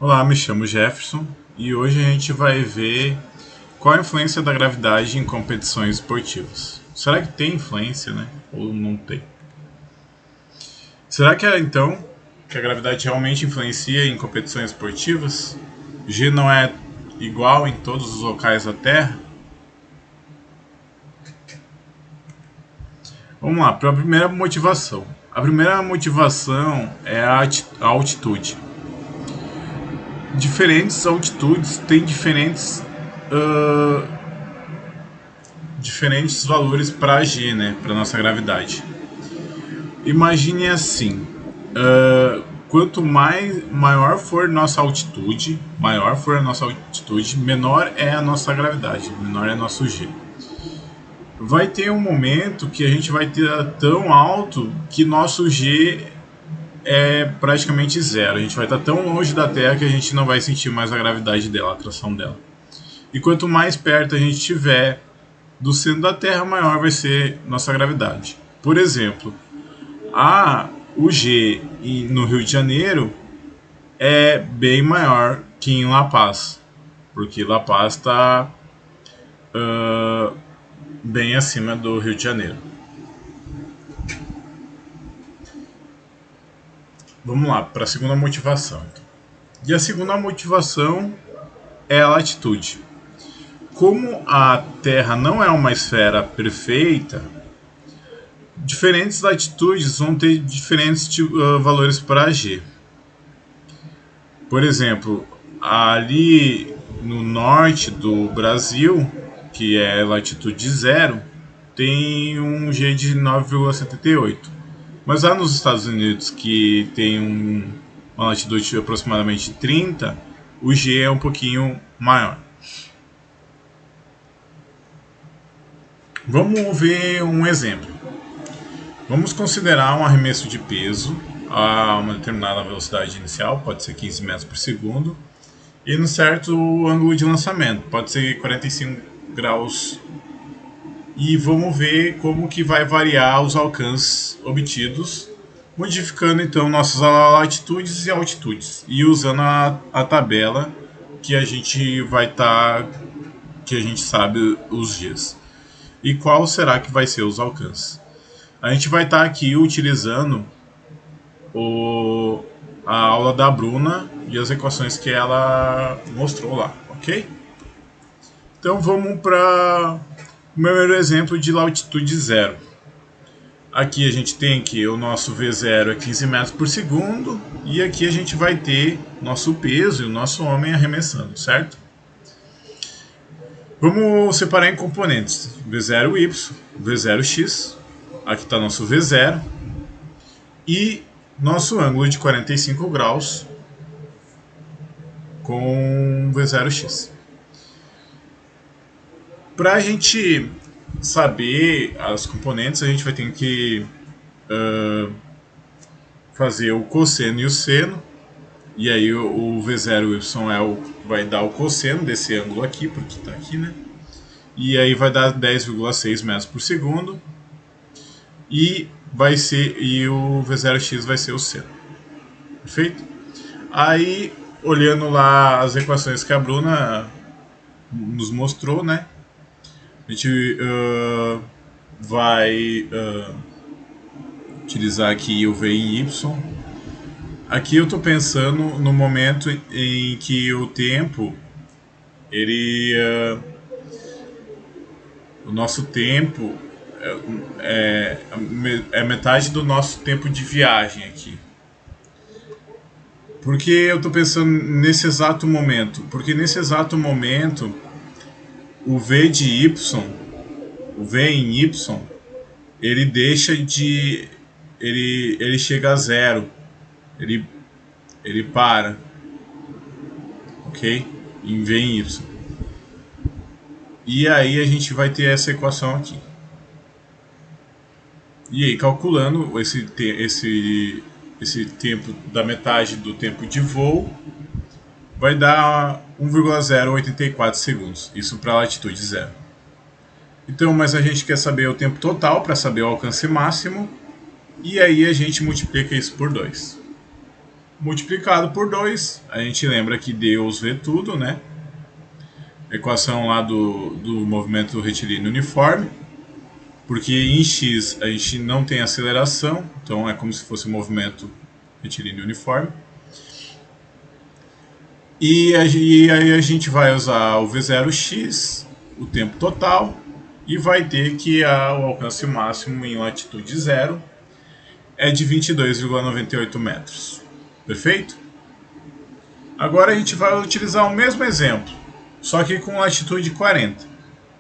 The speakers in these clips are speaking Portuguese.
Olá, me chamo Jefferson e hoje a gente vai ver qual a influência da gravidade em competições esportivas. Será que tem influência, né? Ou não tem? Será que então que a gravidade realmente influencia em competições esportivas? G não é igual em todos os locais da Terra? Vamos lá, para a primeira motivação. A primeira motivação é a altitude. Diferentes altitudes têm diferentes valores para G, né, para nossa gravidade. Imagine assim, quanto maior for a nossa altitude, menor é a nossa gravidade, menor é nosso G. Vai ter um momento que a gente vai ter tão alto que nosso G é praticamente zero. A gente vai estar tão longe da Terra que a gente não vai sentir mais a gravidade dela, a atração dela. E quanto mais perto a gente estiver do centro da Terra, maior vai ser nossa gravidade. Por exemplo, o G no Rio de Janeiro é bem maior que em La Paz, porque La Paz está bem acima do Rio de Janeiro. Vamos lá, para a segunda motivação. E a segunda motivação é a latitude. Como a Terra não é uma esfera perfeita, diferentes latitudes vão ter diferentes valores para G. Por exemplo, ali no norte do Brasil, que é latitude zero, tem um G de 9,78. Mas lá nos Estados Unidos, que tem uma latitude de aproximadamente 30, o G é um pouquinho maior. Vamos ver um exemplo. Vamos considerar um arremesso de peso a uma determinada velocidade inicial, pode ser 15 metros por segundo, e num certo ângulo de lançamento, pode ser 45 graus. E vamos ver como que vai variar os alcances obtidos, modificando então nossas latitudes e altitudes, e usando a tabela que a gente vai estar, que a gente sabe os Gs. E qual será que vai ser os alcances? A gente vai estar aqui utilizando a aula da Bruna e as equações que ela mostrou lá, ok? Então vamos para o primeiro exemplo de latitude zero. Aqui a gente tem que o nosso V0 é 15 metros por segundo e aqui a gente vai ter nosso peso e o nosso homem arremessando, certo? Vamos separar em componentes, V0Y, V0X, aqui está nosso V0 e nosso ângulo de 45 graus com V0X. Para a gente saber as componentes, a gente vai ter que fazer o cosseno e o seno. E aí o V0Y vai dar o cosseno desse ângulo aqui, porque está aqui, né? E aí vai dar 10,6 metros por segundo. E o V0x vai ser o seno. Perfeito? Aí, olhando lá as equações que a Bruna nos mostrou, né? A gente vai utilizar aqui o V em Y. Aqui eu estou pensando no momento em que o tempo, o nosso tempo é metade do nosso tempo de viagem aqui. Por que eu estou pensando nesse exato momento? Porque nesse exato momento, o V de Y, o V em Y, ele deixa de... Ele chega a zero. Ele para. Ok? Em V em Y. E aí a gente vai ter essa equação aqui. E aí, calculando esse tempo da metade do tempo de voo, vai dar 1,084 segundos. Isso para a latitude zero. Então, mas a gente quer saber o tempo total para saber o alcance máximo. E aí a gente multiplica isso por 2. multiplicado por 2. A gente lembra que Deus vê tudo, né? Equação lá do movimento retilíneo uniforme. Porque em x a gente não tem aceleração, então é como se fosse um movimento retilíneo uniforme. E aí a gente vai usar o V0x, o tempo total, e vai ter que o alcance máximo em latitude 0 é de 22,98 metros. Perfeito? Agora a gente vai utilizar o mesmo exemplo, só que com latitude 40.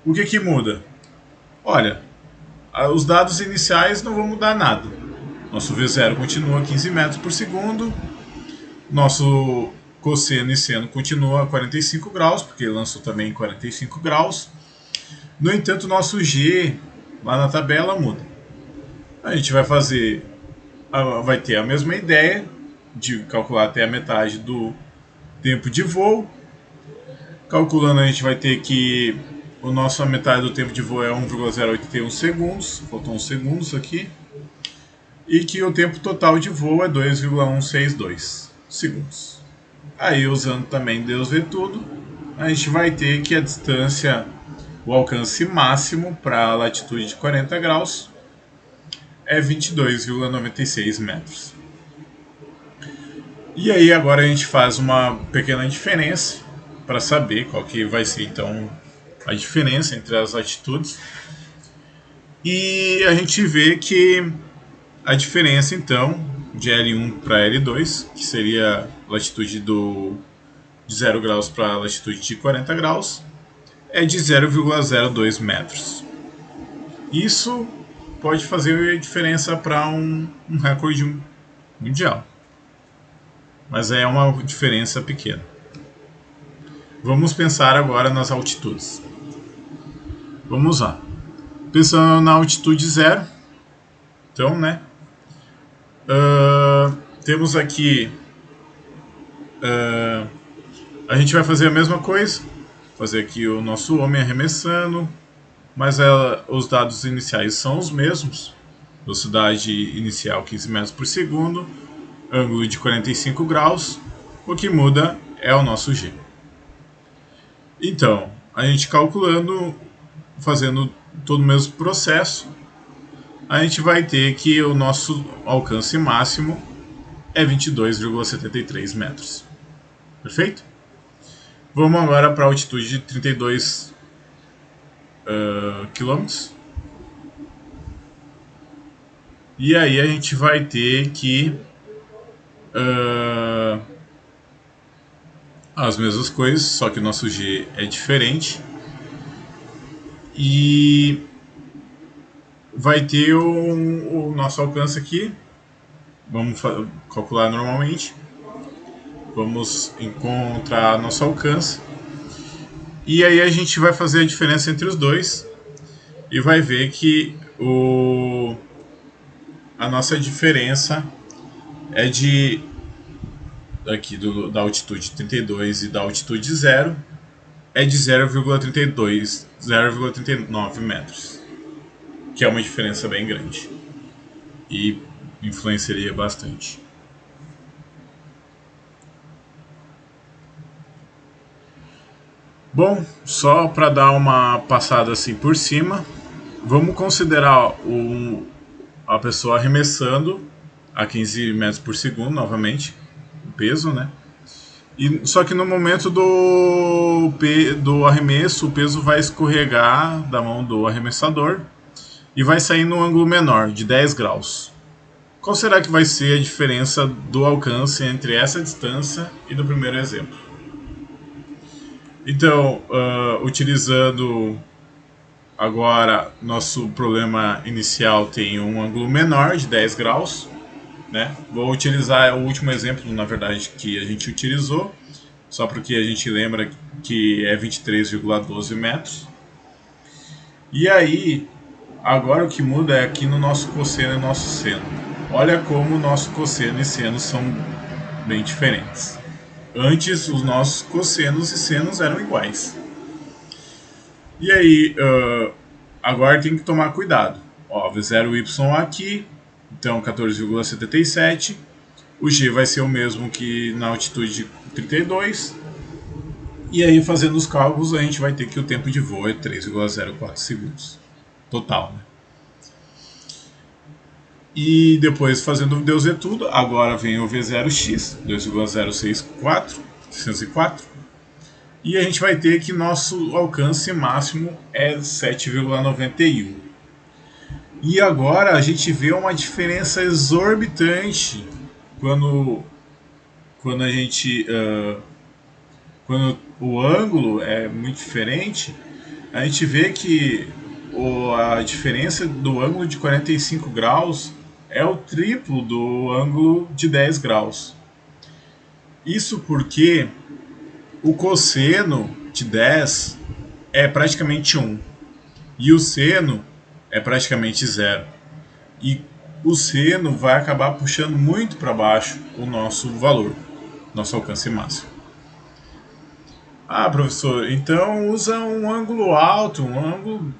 O que muda? Olha, os dados iniciais não vão mudar nada. Nosso V0 continua a 15 metros por segundo, nosso cosseno e seno continua a 45 graus, porque ele lançou também em 45 graus. No entanto, nosso G lá na tabela muda. A gente vai ter a mesma ideia de calcular até a metade do tempo de voo. Calculando, a gente vai ter que a metade do tempo de voo é 1,081 segundos, faltam uns segundos aqui, e que o tempo total de voo é 2,162 segundos. Aí, usando também Deus vê tudo, a gente vai ter que a distância, o alcance máximo para a latitude de 40 graus é 22,96 metros. E aí agora a gente faz uma pequena diferença para saber qual que vai ser então a diferença entre as latitudes. E a gente vê que a diferença então de L1 para L2, que seria a latitude de 0 graus para a latitude de 40 graus, é de 0,02 metros. Isso pode fazer diferença para um recorde mundial, mas é uma diferença pequena. Vamos pensar agora nas altitudes. Vamos lá. Pensando na altitude 0, então, né? Temos aqui. A gente vai fazer a mesma coisa. Fazer aqui o nosso homem arremessando, mas os dados iniciais são os mesmos. Velocidade inicial 15 metros por segundo, ângulo de 45 graus. O que muda é o nosso G. Então, a gente calculando, fazendo todo o mesmo processo, a gente vai ter que o nosso alcance máximo é 22,73 metros. Perfeito? Vamos agora para a altitude de 32 quilômetros. E aí a gente vai ter que as mesmas coisas, só que o nosso G é diferente. E vai ter o nosso alcance aqui. Vamos calcular normalmente. Vamos encontrar nosso alcance. E aí a gente vai fazer a diferença entre os dois. E vai ver que a nossa diferença é da altitude 32 e da altitude 0 é de 0,32, 0,39 metros, que é uma diferença bem grande e influenciaria bastante. Bom, só para dar uma passada assim por cima, vamos considerar a pessoa arremessando a 15 metros por segundo novamente, o peso, né? Só que no momento do arremesso, o peso vai escorregar da mão do arremessador e vai sair num ângulo menor, de 10 graus. Qual será que vai ser a diferença do alcance entre essa distância e do primeiro exemplo? Então, utilizando agora nosso problema inicial tem um ângulo menor de 10 graus, né? Vou utilizar o último exemplo, na verdade, que a gente utilizou, só porque a gente lembra que é 23,12 metros. E aí, agora o que muda é aqui no nosso cosseno e nosso seno. Olha como o nosso cosseno e seno são bem diferentes. Antes, os nossos cossenos e senos eram iguais. E aí, agora tem que tomar cuidado. Ó, V0y aqui, então 14,77. O G vai ser o mesmo que na altitude de 32. E aí, fazendo os cálculos, a gente vai ter que o tempo de voo é 3,04 segundos. Total, né? E depois, fazendo o Deus é tudo, agora vem o V0x, 2,064. E a gente vai ter que nosso alcance máximo é 7,91. E agora a gente vê uma diferença exorbitante quando a gente quando o ângulo é muito diferente. A gente vê que a diferença do ângulo de 45 graus é o triplo do ângulo de 10 graus. Isso porque o cosseno de 10 é praticamente 1 e o seno é praticamente 0. E o seno vai acabar puxando muito para baixo o nosso valor, nosso alcance máximo. Ah, professor, então usa um ângulo alto, um ângulo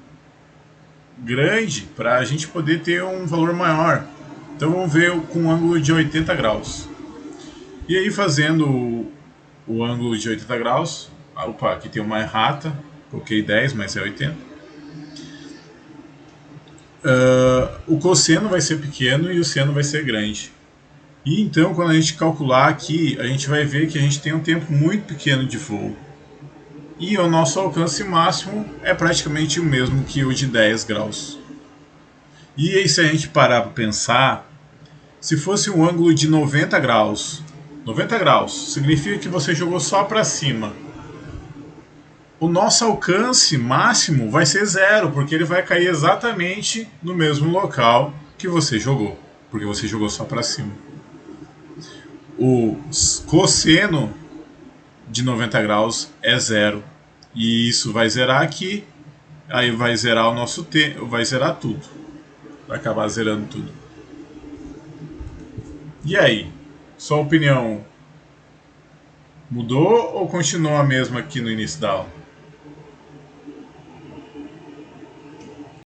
grande para a gente poder ter um valor maior. Então vamos ver com um ângulo de 80 graus. E aí fazendo o ângulo de 80 graus, opa, aqui tem uma errata, coloquei 10, mas é 80. O cosseno vai ser pequeno e o seno vai ser grande. E então, quando a gente calcular aqui, a gente vai ver que a gente tem um tempo muito pequeno de voo. E o nosso alcance máximo é praticamente o mesmo que o de 10 graus. E aí, se a gente parar para pensar, se fosse um ângulo de 90 graus, 90 graus significa que você jogou só para cima. O nosso alcance máximo vai ser 0, porque ele vai cair exatamente no mesmo local que você jogou, porque você jogou só para cima. O cosseno de 90 graus é 0, e isso vai zerar aqui, aí vai zerar o nosso tempo, vai zerar tudo, vai acabar zerando tudo. E aí, sua opinião mudou ou continuou a mesma aqui no início da aula?